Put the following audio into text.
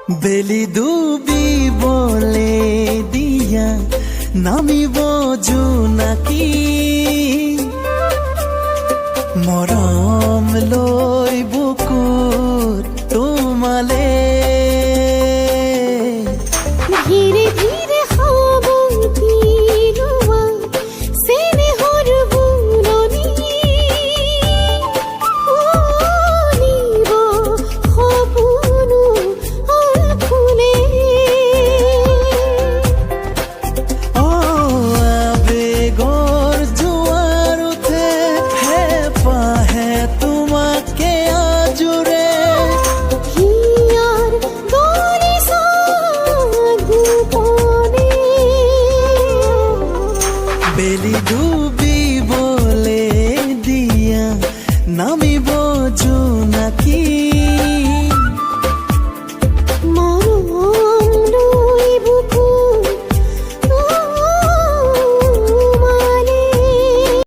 বেলি ডুবি বলে দিয়া নামিব জোনাকি মৰম লৈ বুকুত তোমালে ধীরে ধীরে হব তিলুয়া স্নেহর বুলনি নিব সপোনো ফুলে আবেগৰ জোৱাৰ উঠে হেঁপাহে তোমাকে আজোৰে হিয়ার গরিসা গোপনে বেলি